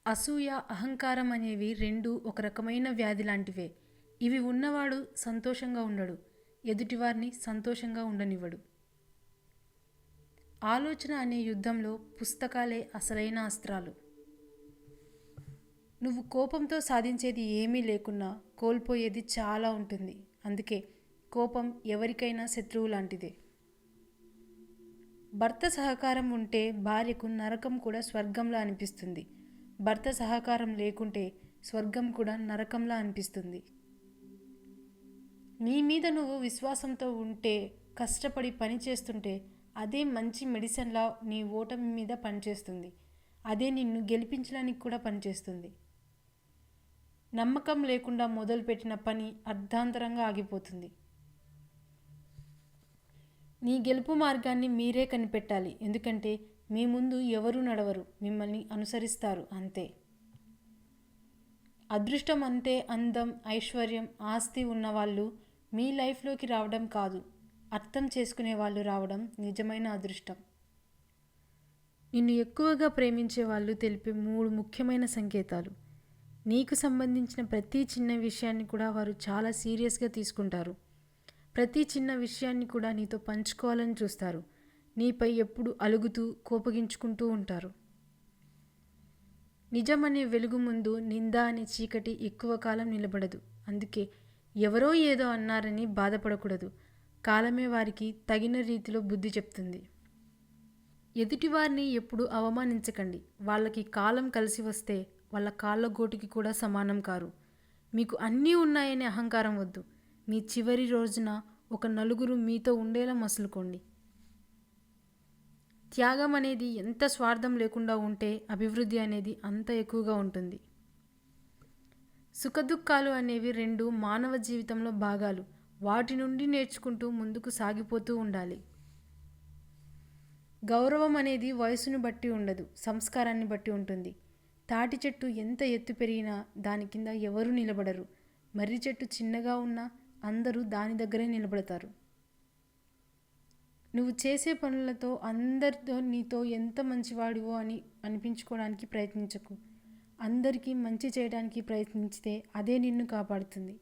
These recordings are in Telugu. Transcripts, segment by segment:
అసూయ, అహంకారం అనేవి రెండూ ఒక రకమైన వ్యాధి లాంటివే. ఇవి ఉన్నవాడు సంతోషంగా ఉండడు. ఎదుటివారిని సంతోషంగా ఉండనివ్వడు. ఆలోచన అనే యుద్ధంలో పుస్తకాలే అసలైన అస్త్రాలు. నువ్వు కోపంతో సాధించేది ఏమీ లేకున్నా కోల్పోయేది చాలా ఉంటుంది. అందుకే కోపం ఎవరికైనా శత్రువు లాంటిదే. భర్త సహకారం ఉంటే భార్యకు నరకం కూడా స్వర్గంలా అనిపిస్తుంది. భర్త సహకారం లేకుంటే స్వర్గం కూడా నరకంలా అనిపిస్తుంది. నీ మీద నువ్వు విశ్వాసంతో ఉంటే, కష్టపడి పని చేస్తుంటే అదే మంచి మెడిసిన్లా నీ ఓటమి మీద పనిచేస్తుంది. అదే నిన్ను గెలిపించడానికి కూడా పనిచేస్తుంది. నమ్మకం లేకుండా మొదలుపెట్టిన పని అర్ధాంతరంగా ఆగిపోతుంది. నీ గెలుపు మార్గాన్ని మీరే కనిపెట్టాలి. ఎందుకంటే మీ ముందు ఎవరూ నడవరు, మిమ్మల్ని అనుసరిస్తారు అంతే. అదృష్టం అంటే అందం, ఐశ్వర్యం, ఆస్తి ఉన్నవాళ్ళు మీ లైఫ్లోకి రావడం కాదు, అర్థం చేసుకునే వాళ్ళు రావడం నిజమైన అదృష్టం. నిన్ను ఎక్కువగా ప్రేమించే వాళ్ళు తెలిపే 3 ముఖ్యమైన సంకేతాలు. నీకు సంబంధించిన ప్రతి చిన్న విషయాన్ని కూడా వారు చాలా సీరియస్గా తీసుకుంటారు. ప్రతి చిన్న విషయాన్ని కూడా నీతో పంచుకోవాలని చూస్తారు. నీపై ఎప్పుడు అలుగుతూ కోపగించుకుంటూ ఉంటారు. నిజం అనే వెలుగు ముందు నింద అనే చీకటి ఎక్కువ కాలం నిలబడదు. అందుకే ఎవరో ఏదో అన్నారని బాధపడకూడదు. కాలమే వారికి తగిన రీతిలో బుద్ధి చెప్తుంది. ఎదుటివారిని ఎప్పుడు అవమానించకండి. వాళ్ళకి కాలం కలిసి వస్తే వాళ్ళ కాళ్ళ గోటికి కూడా సమానం కారు. మీకు అన్నీ ఉన్నాయనే అహంకారం వద్దు. మీ చివరి రోజున ఒక నలుగురు మీతో ఉండేలా మసులుకోండి. త్యాగం అనేది ఎంత స్వార్థం లేకుండా ఉంటే అభివృద్ధి అనేది అంత ఎక్కువగా ఉంటుంది. సుఖదుఖాలు అనేవి 2 మానవ జీవితంలో భాగాలు. వాటి నుండి నేర్చుకుంటూ ముందుకు సాగిపోతూ ఉండాలి. గౌరవం అనేది వయసును బట్టి ఉండదు, సంస్కారాన్ని బట్టి ఉంటుంది. తాటి చెట్టు ఎంత ఎత్తు పెరిగినా దాని కింద ఎవరూ నిలబడరు. మర్రి చెట్టు చిన్నగా ఉన్నా అందరూ దాని దగ్గరే నిలబడతారు. నువ్వు చేసే పనులతో అందరితో నీతో ఎంత మంచివాడివో అని అనిపించుకోవడానికి ప్రయత్నించకు. అందరికీ మంచి చేయడానికి ప్రయత్నించితే అదే నిన్ను కాపాడుతుంది.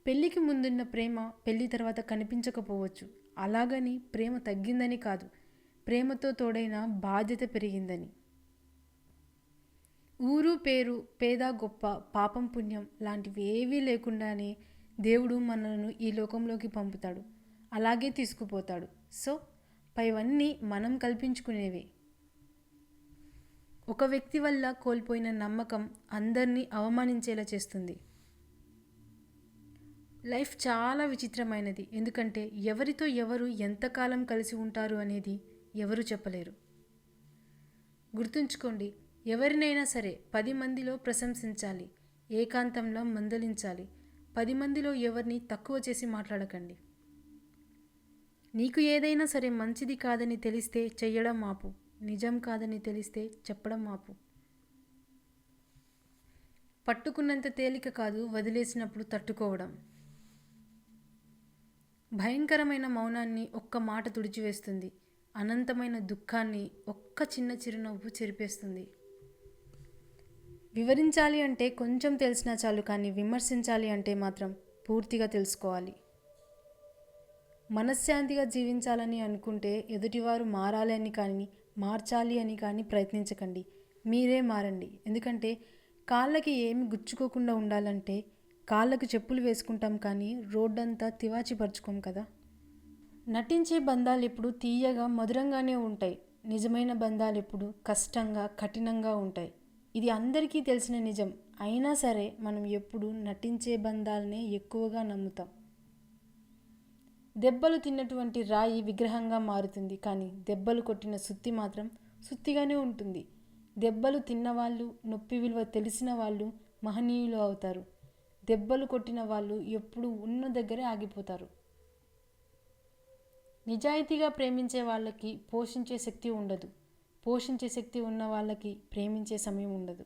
పెళ్ళికి ముందున్న ప్రేమ పెళ్ళి తర్వాత కనిపించకపోవచ్చు. అలాగని ప్రేమ తగ్గిందని కాదు, ప్రేమతో తోడైన బాధ్యత పెరిగిందని. ఊరు పేరు, పేద గొప్ప, పాపం పుణ్యం లాంటివి ఏవీ లేకుండానే దేవుడు మనలను ఈ లోకంలోకి పంపుతాడు, అలాగే తీసుకుపోతాడు. సో పైవన్నీ మనం కల్పించుకునేవే. ఒక వ్యక్తి వల్ల కోల్పోయిన నమ్మకం అందరినీ అవమానించేలా చేస్తుంది. లైఫ్ చాలా విచిత్రమైనది. ఎందుకంటే ఎవరితో ఎవరు ఎంతకాలం కలిసి ఉంటారు అనేది ఎవరు చెప్పలేరు. గుర్తుంచుకోండి, ఎవరినైనా సరే 10 మందిలో ప్రశంసించాలి, ఏకాంతంలో మందలించాలి. 10 మందిలో ఎవరిని తక్కువ చేసి మాట్లాడకండి. నీకు ఏదైనా సరే మంచిది కాదని తెలిస్తే చెయ్యడం ఆపు. నిజం కాదని తెలిస్తే చెప్పడం ఆపు. పట్టుకున్నంత తేలిక కాదు వదిలేసినప్పుడు తట్టుకోవడం. భయంకరమైన మౌనాన్ని ఒక్క మాట తుడిచివేస్తుంది. అనంతమైన దుఃఖాన్ని ఒక్క చిన్న చిరునవ్వు చెరిపేస్తుంది. వివరించాలి అంటే కొంచెం తెలిసినా చాలు, కానీ విమర్శించాలి అంటే మాత్రం పూర్తిగా తెలుసుకోవాలి. మనశ్శాంతిగా జీవించాలని అనుకుంటే ఎదుటివారు మారాలి అని కానీ మార్చాలి అని కానీ ప్రయత్నించకండి. మీరే మారండి. ఎందుకంటే కాళ్ళకి ఏమి గుచ్చుకోకుండా ఉండాలంటే కాళ్ళకు చెప్పులు వేసుకుంటాం, కానీ రోడ్డంతా తివాచిపరుచుకోం కదా. నటించే బంధాలు ఎప్పుడు తీయగా మధురంగానే ఉంటాయి. నిజమైన బంధాలు ఎప్పుడు కష్టంగా కఠినంగా ఉంటాయి. ఇది అందరికీ తెలిసిన నిజం. అయినా సరే మనం ఎప్పుడు నటించే బంధాలనే ఎక్కువగా నమ్ముతాం. దెబ్బలు తిన్నటువంటి రాయి విగ్రహంగా మారుతుంది, కానీ దెబ్బలు కొట్టిన సుత్తి మాత్రం సుత్తిగానే ఉంటుంది. దెబ్బలు తిన్నవాళ్ళు, నొప్పి విలువ తెలిసిన వాళ్ళు మహనీయులు అవుతారు. దెబ్బలు కొట్టిన వాళ్ళు ఎప్పుడు ఉన్న దగ్గరే ఆగిపోతారు. నిజాయితీగా ప్రేమించే వాళ్ళకి పోషించే శక్తి ఉండదు. పోషించే శక్తి ఉన్న వాళ్ళకి ప్రేమించే సమయం ఉండదు.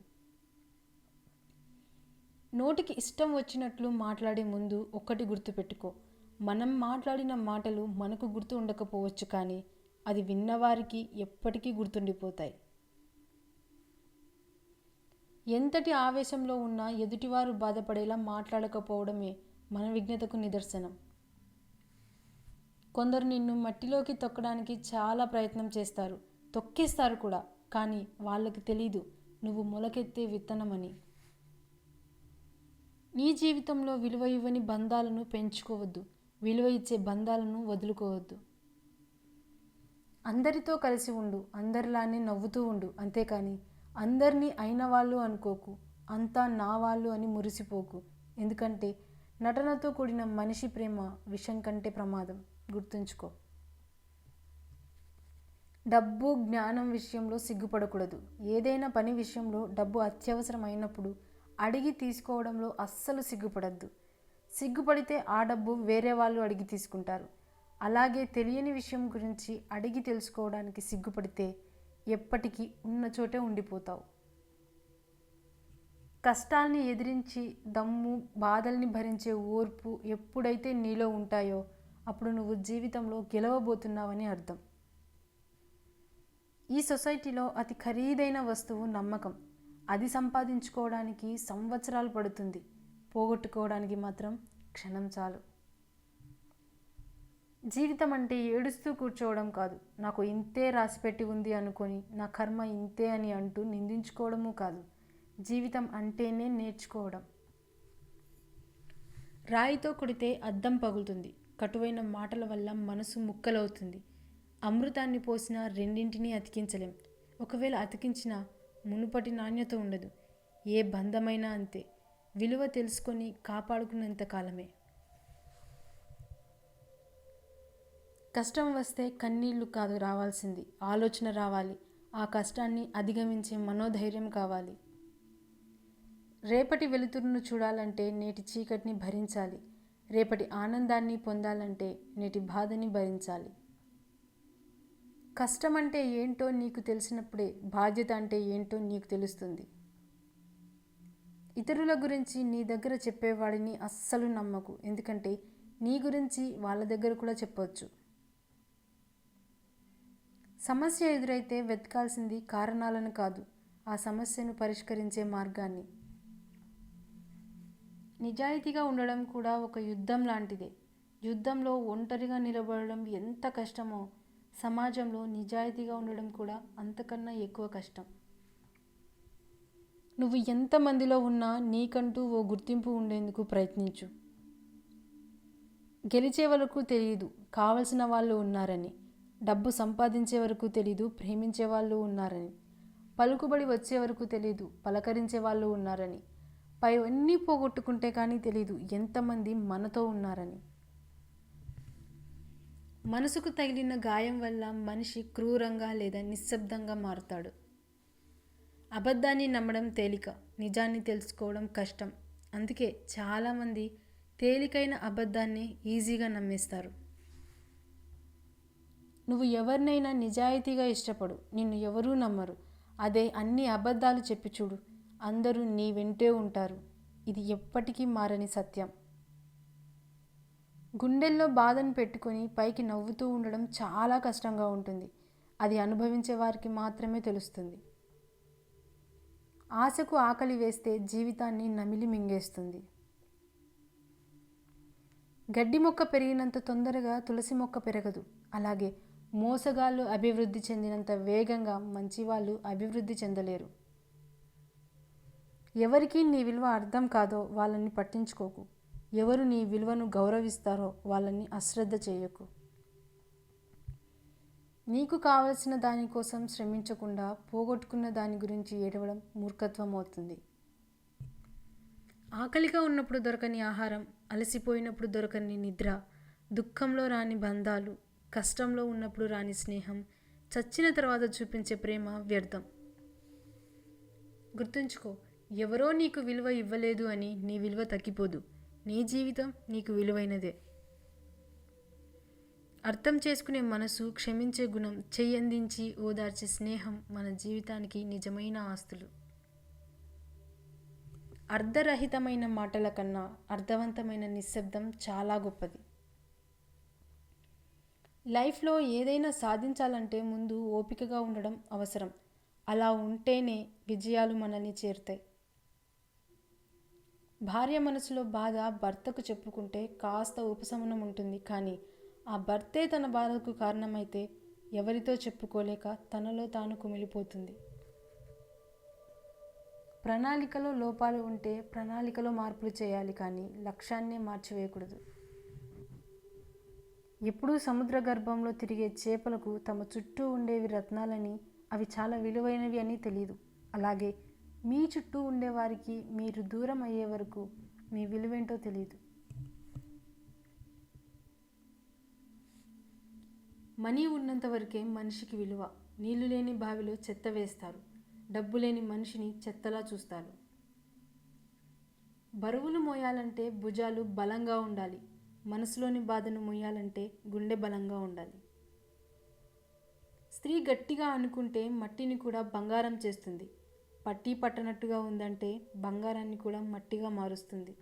నోటికి ఇష్టం వచ్చినట్లు మాట్లాడే ముందు ఒక్కటి గుర్తుపెట్టుకో, మనం మాట్లాడిన మాటలు మనకు గుర్తు ఉండకపోవచ్చు, కానీ అది విన్నవారికి ఎప్పటికీ గుర్తుండిపోతాయి. ఎంతటి ఆవేశంలో ఉన్నా ఎదుటివారు బాధపడేలా మాట్లాడకపోవడమే మన విఘ్నతకు నిదర్శనం. కొందరు నిన్ను మట్టిలోకి తొక్కడానికి చాలా ప్రయత్నం చేస్తారు, తొక్కేస్తారు కూడా. కానీ వాళ్ళకి తెలీదు నువ్వు మొలకెత్తే విత్తనమని. నీ జీవితంలో విలువ ఇవ్వని బంధాలను పెంచుకోవద్దు, విలువ ఇచ్చే బంధాలను వదులుకోవద్దు. అందరితో కలిసి ఉండు, అందరిలానే నవ్వుతూ ఉండు, అంతేకాని అందరినీ అయిన వాళ్ళు అనుకోకు, అంతా నా వాళ్ళు అని మురిసిపోకు. ఎందుకంటే నటనతో కూడిన మనిషి ప్రేమ విషం కంటే ప్రమాదం. గుర్తుంచుకో. డబ్బు జ్ఞానం విషయంలో సిగ్గుపడకూడదు. ఏదైనా పని విషయంలో డబ్బు అత్యవసరం అయినప్పుడు అడిగి తీసుకోవడంలో అస్సలు సిగ్గుపడద్దు. సిగ్గుపడితే ఆ డబ్బు వేరే వాళ్ళు అడిగి తీసుకుంటారు. అలాగే తెలియని విషయం గురించి అడిగి తెలుసుకోవడానికి సిగ్గుపడితే ఎప్పటికీ ఉన్న చోటే ఉండిపోతావు. కష్టాల్ని ఎదిరించి దమ్ము, బాధల్ని భరించే ఓర్పు ఎప్పుడైతే నీలో ఉంటాయో అప్పుడు నువ్వు జీవితంలో గెలవబోతున్నావని అర్థం. ఈ సొసైటీలో అతి ఖరీదైన వస్తువు నమ్మకం. అది సంపాదించుకోవడానికి సంవత్సరాలు పడుతుంది, పోగొట్టుకోవడానికి మాత్రం క్షణం చాలు. జీవితం అంటే ఏడుస్తూ కూర్చోవడం కాదు, నాకు ఇంతే రాసిపెట్టి ఉంది అనుకొని నా కర్మ ఇంతే అని అంటూ నిందించుకోవడము కాదు. జీవితం అంటేనే నేర్చుకోవడం. రాయితో కొడితే అద్దం పగులుతుంది, కటువైన మాటల వల్ల మనసు ముక్కలవుతుంది. అమృతాన్ని పోసినా రెండింటినీ అతికించలేం. ఒకవేళ అతికించినా మునుపటి నాణ్యత ఉండదు. ఏ బంధమైనా అంతే, విలువ తెలుసుకొని కాపాడుకున్నంత కాలమే. కష్టం వస్తే కన్నీళ్లు కాదు రావాల్సింది, ఆలోచన రావాలి. ఆ కష్టాన్ని అధిగమించే మనోధైర్యం కావాలి. రేపటి వెలుతురును చూడాలంటే నేటి చీకటిని భరించాలి. రేపటి ఆనందాన్ని పొందాలంటే నేటి బాధని భరించాలి. కష్టం అంటే ఏంటో నీకు తెలిసినప్పుడే బాధ్యత అంటే ఏంటో నీకు తెలుస్తుంది. ఇతరుల గురించి నీ దగ్గర చెప్పేవాడిని అస్సలు నమ్మకు, ఎందుకంటే నీ గురించి వాళ్ళ దగ్గర కూడా చెప్పవచ్చు. సమస్య ఎదురైతే వెతకాల్సింది కారణాలను కాదు, ఆ సమస్యను పరిష్కరించే మార్గాన్ని. నిజాయితీగా ఉండడం కూడా ఒక యుద్ధం లాంటిదే. యుద్ధంలో ఒంటరిగా నిలబడడం ఎంత కష్టమో సమాజంలో నిజాయితీగా ఉండడం కూడా అంతకన్నా ఎక్కువ కష్టం. నువ్వు ఎంతమందిలో ఉన్నా నీకంటూ ఓ గుర్తింపు ఉండేందుకు ప్రయత్నించు. గెలిచే వరకు తెలియదు కావలసిన వాళ్ళు ఉన్నారని, డబ్బు సంపాదించే వరకు తెలీదు ప్రేమించే వాళ్ళు ఉన్నారని, పలుకుబడి వచ్చే వరకు తెలీదు పలకరించే వాళ్ళు ఉన్నారని, పైవన్నీ పోగొట్టుకుంటే కానీ తెలీదు ఎంతమంది మనతో ఉన్నారని. మనసుకు తగిలిన గాయం వల్ల మనిషి క్రూరంగా లేదా నిశ్శబ్దంగా మారుతాడు. అబద్ధాన్ని నమ్మడం తేలిక, నిజాన్ని తెలుసుకోవడం కష్టం. అందుకే చాలామంది తేలికైన అబద్ధాన్ని ఈజీగా నమ్మేస్తారు. నువ్వు ఎవరినైనా నిజాయితీగా ఇష్టపడు, నిన్ను ఎవరూ నమ్మరు. అదే అన్ని అబద్ధాలు చెప్పి చూడు, అందరూ నీ వెంటే ఉంటారు. ఇది ఎప్పటికీ మారని సత్యం. గుండెల్లో బాధను పెట్టుకొని పైకి నవ్వుతూ ఉండడం చాలా కష్టంగా ఉంటుంది. అది అనుభవించే వారికి మాత్రమే తెలుస్తుంది. ఆశకు ఆకలి వేస్తే జీవితాన్ని నమిలి మింగేస్తుంది. గడ్డి మొక్క పెరిగినంత తొందరగా తులసి మొక్క పెరగదు. అలాగే మోసగాళ్ళు అభివృద్ధి చెందినంత వేగంగా మంచివాళ్ళు అభివృద్ధి చెందలేరు. ఎవరికి నీ విలువ అర్థం కాదో వాళ్ళని పట్టించుకోకు. ఎవరు నీ విలువను గౌరవిస్తారో వాళ్ళని అశ్రద్ధ చేయకు. నీకు కావలసిన దానికోసం శ్రమించకుండా పోగొట్టుకున్న దాని గురించి ఏడవడం మూర్ఖత్వం అవుతుంది. ఆకలిగా ఉన్నప్పుడు దొరకని ఆహారం, అలసిపోయినప్పుడు దొరకని నిద్ర, దుఃఖంలో రాని బంధాలు, కష్టంలో ఉన్నప్పుడు రాని స్నేహం, చచ్చిన తర్వాత చూపించే ప్రేమ వ్యర్థం. గుర్తుంచుకో, ఎవరో నీకు విలువ ఇవ్వలేదు అని నీ విలువ తగ్గిపోదు. నీ జీవితం నీకు విలువైనదే. అర్థం చేసుకునే మనసు, క్షమించే గుణం, చెయ్యందించి ఓదార్చే స్నేహం మన జీవితానికి నిజమైన ఆస్తులు. అర్ధరహితమైన మాటల కన్నా అర్థవంతమైన నిశ్శబ్దం చాలా గొప్పది. లైఫ్లో ఏదైనా సాధించాలంటే ముందు ఓపికగా ఉండడం అవసరం. అలా ఉంటేనే విజయాలు మనల్ని చేరుతాయి. భార్య మనసులో బాధ భర్తకు చెప్పుకుంటే కాస్త ఉపశమనం ఉంటుంది, కానీ ఆ భర్తే తన బాధకు కారణమైతే ఎవరితో చెప్పుకోలేక తనలో తాను కుమిలిపోతుంది. ప్రణాళికలో లోపాలు ఉంటే ప్రణాళికలో మార్పులు చేయాలి, కానీ లక్ష్యాన్నే మార్చివేయకూడదు. ఎప్పుడూ సముద్ర గర్భంలో తిరిగే చేపలకు తమ చుట్టూ ఉండేవి రత్నాలని, అవి చాలా విలువైనవి అని తెలియదు. అలాగే మీ చుట్టూ ఉండేవారికి మీరు దూరం అయ్యే వరకు మీ విలువేంటో తెలియదు. మనీ ఉన్నంత వరకే మనిషికి విలువ. నీళ్లు లేని బావిలో చెత్త వేస్తారు, డబ్బు లేని మనిషిని చెత్తలా చూస్తారు. బరువులు మోయాలంటే భుజాలు బలంగా ఉండాలి, మనసులోని బాధను మోయాలంటే గుండె బలంగా ఉండాలి. స్త్రీ గట్టిగా అనుకుంటే మట్టిని కూడా బంగారం చేస్తుంది, పట్టి పట్టనట్టుగా ఉందంటే బంగారాన్ని కూడా మట్టిగా మారుస్తుంది.